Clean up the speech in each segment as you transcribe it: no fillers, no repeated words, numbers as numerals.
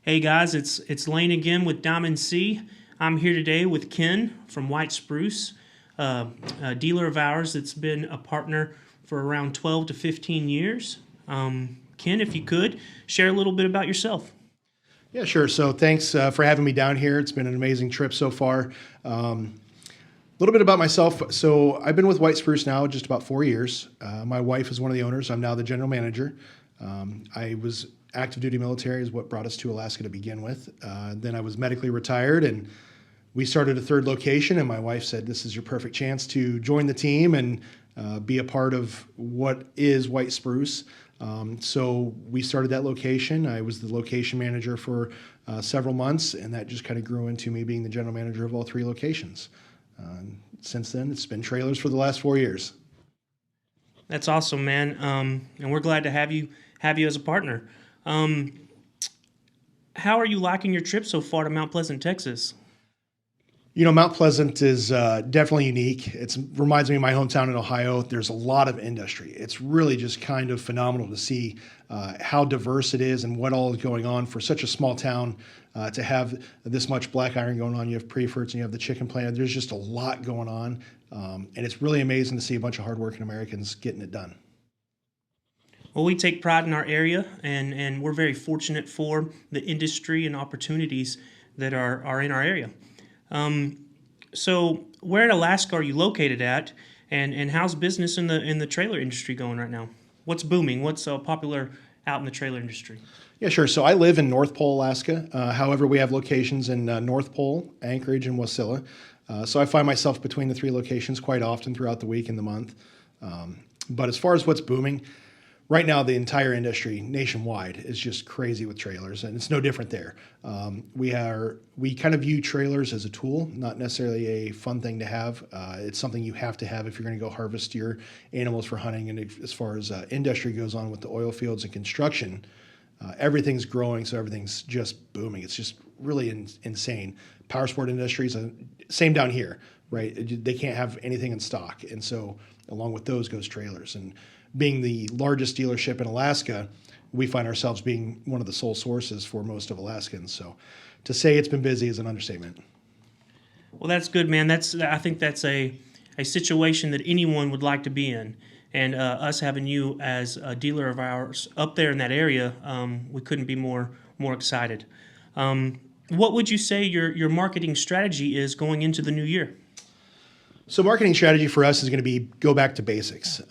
Hey guys, it's Lane again with Diamond C. I'm here today with Ken from White Spruce, a dealer of ours that's been a partner for around 12 to 15 years. Ken, if you could, share a little bit about yourself. Yeah, sure. So thanks for having me down here. It's been an amazing trip so far. A little bit about myself. So I've been with White Spruce now just about 4 years. My wife is one of the owners. I'm now the general manager. I was active duty military is what brought us to Alaska to begin with. Then I was medically retired and we started a third location, and my wife said, "This is your perfect chance to join the team and be a part of what is White Spruce." So we started that location. I was the location manager for several months, and that just kind of grew into me being the general manager of all three locations. Since then, it's been trailers for the last 4 years. That's awesome, man. And we're glad to have you as a partner. How are you liking your trip so far to Mount Pleasant, Texas? Mount Pleasant is definitely unique. It reminds me of my hometown in Ohio. There's a lot of industry. It's really just kind of phenomenal to see how diverse it is and what all is going on for such a small town to have this much black iron going on. You have Preferts and you have the chicken plant. There's just a lot going on. And it's really amazing to see a bunch of hardworking Americans getting it done. Well, we take pride in our area, and we're very fortunate for the industry and opportunities that are in our area. So where in Alaska are you located at, and how's business in the trailer industry going right now? What's booming? What's popular out in the trailer industry? Yeah, sure. So I live in North Pole, Alaska. However, we have locations in North Pole, Anchorage, and Wasilla. So I find myself between the three locations quite often throughout the week and the month. But as far as what's booming, right now, the entire industry nationwide is just crazy with trailers, and it's no different there. We kind of view trailers as a tool, not necessarily a fun thing to have. It's something you have to have if you're going to go harvest your animals for hunting. And as far as industry goes on with the oil fields and construction, everything's growing, so everything's just booming. It's just really insane. Power sport industries, same down here, right? They can't have anything in stock, and so along with those goes trailers. And being the largest dealership in Alaska, we find ourselves being one of the sole sources for most of Alaskans. So to say it's been busy is an understatement. Well, that's good, man. I think that's a situation that anyone would like to be in. And us having you as a dealer of ours up there in that area, we couldn't be more excited. What would you say your marketing strategy is going into the new year? So marketing strategy for us is going to be go back to basics.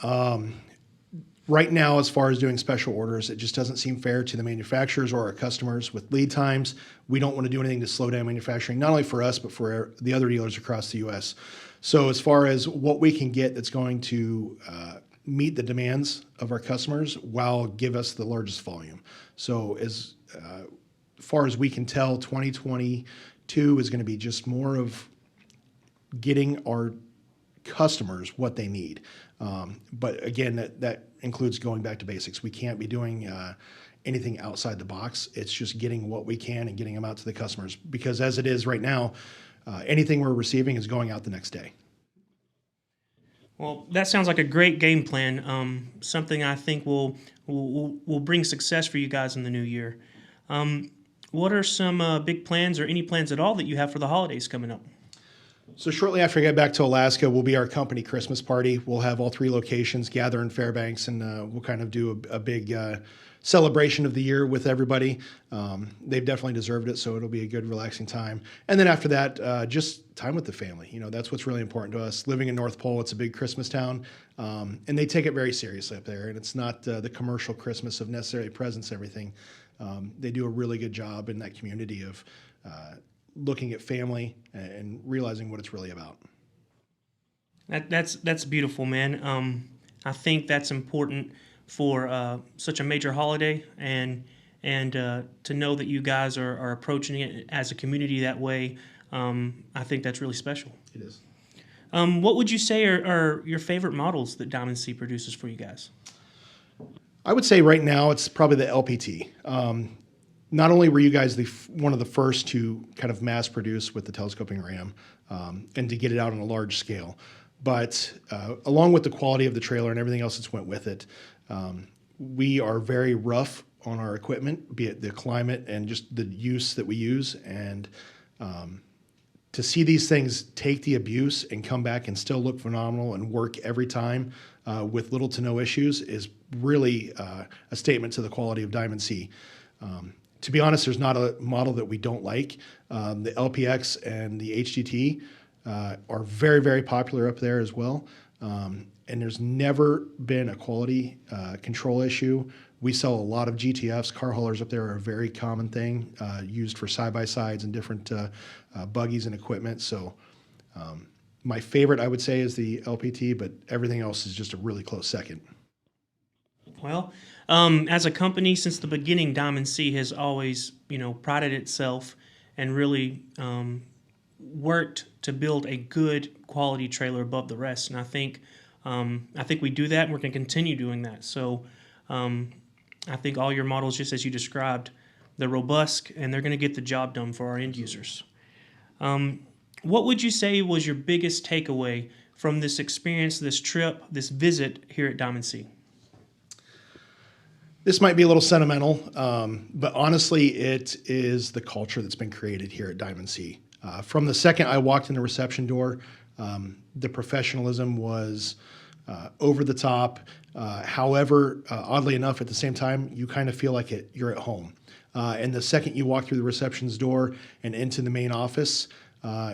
Right now, as far as doing special orders, it just doesn't seem fair to the manufacturers or our customers with lead times. We don't want to do anything to slow down manufacturing, not only for us, but for the other dealers across the U.S. So as far as what we can get that's going to meet the demands of our customers while give us the largest volume. So as far as we can tell, 2022 is going to be just more of getting our customers what they need. But again, that includes going back to basics. We can't be doing anything outside the box. It's just getting what we can and getting them out to the customers. Because as it is right now, anything we're receiving is going out the next day. Well, that sounds like a great game plan. Something I think will bring success for you guys in the new year. What are some big plans or any plans at all that you have for the holidays coming up? So shortly after I get back to Alaska, will be our company Christmas party. We'll have all three locations gather in Fairbanks, and we'll kind of do a big celebration of the year with everybody. They've definitely deserved it, so it'll be a good, relaxing time. And then after that, just time with the family. That's what's really important to us. Living in North Pole, it's a big Christmas town, and they take it very seriously up there. And it's not the commercial Christmas of necessarily presents and everything. They do a really good job in that community of looking at family and realizing what it's really about. That's beautiful, man. I think that's important for such a major holiday, and to know that you guys are approaching it as a community that way. I think that's really special. It is. What would you say are your favorite models that Diamond C produces for you guys? I would say right now it's probably the LPT. Not only were you guys one of the first to kind of mass produce with the telescoping ram and to get it out on a large scale, but along with the quality of the trailer and everything else that's went with it, we are very rough on our equipment, be it the climate and just the use that we use. And to see these things take the abuse and come back and still look phenomenal and work every time with little to no issues is really a statement to the quality of Diamond C. To be honest, there's not a model that we don't like. The LPX and the HDT are very, very popular up there as well. And there's never been a quality control issue. We sell a lot of GTFs. Car haulers up there are a very common thing used for side-by-sides and different buggies and equipment. So my favorite, I would say, is the LPT, but everything else is just a really close second. Well, as a company, since the beginning, Diamond C has always, prided itself and really worked to build a good quality trailer above the rest. And I think we do that, and we're going to continue doing that. So I think all your models, just as you described, they're robust and they're going to get the job done for our end users. What would you say was your biggest takeaway from this experience, this trip, this visit here at Diamond C? This might be a little sentimental, but honestly, it is the culture that's been created here at Diamond C. From the second I walked in the reception door, the professionalism was over the top. However, oddly enough, at the same time, you kind of feel like you're at home. And the second you walk through the reception's door and into the main office,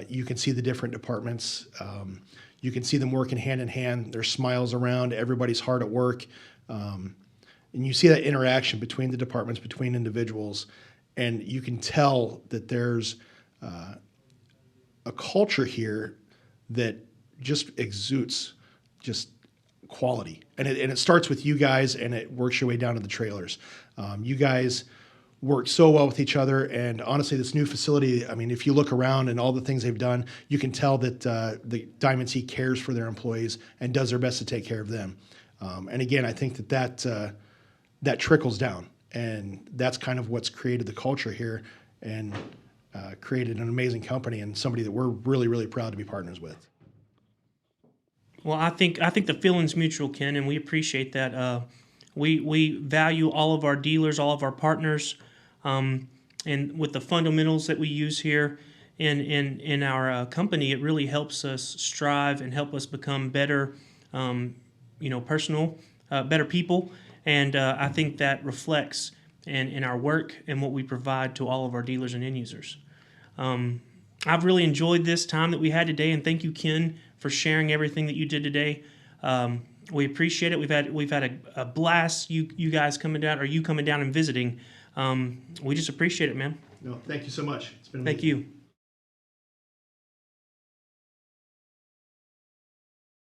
you can see the different departments. You can see them working hand in hand. There's smiles around. Everybody's hard at work. And you see that interaction between the departments, between individuals, and you can tell that there's a culture here that just exudes just quality. And it starts with you guys, and it works your way down to the trailers. You guys work so well with each other, and honestly, this new facility, I mean, if you look around and all the things they've done, you can tell that the Diamond C cares for their employees and does their best to take care of them. And again, I think that trickles down, and that's kind of what's created the culture here and created an amazing company and somebody that we're really, really proud to be partners with. Well, I think the feeling's mutual, Ken, and we appreciate that. We value all of our dealers, all of our partners, and with the fundamentals that we use here in our company, it really helps us strive and help us become better, better people. And I think that reflects in our work and what we provide to all of our dealers and end users. I've really enjoyed this time that we had today, and thank you, Ken, for sharing everything that you did today. We appreciate it. We've had a blast. You guys coming down, or you coming down and visiting. We just appreciate it, man. No, thank you so much. It's been amazing. Thank you.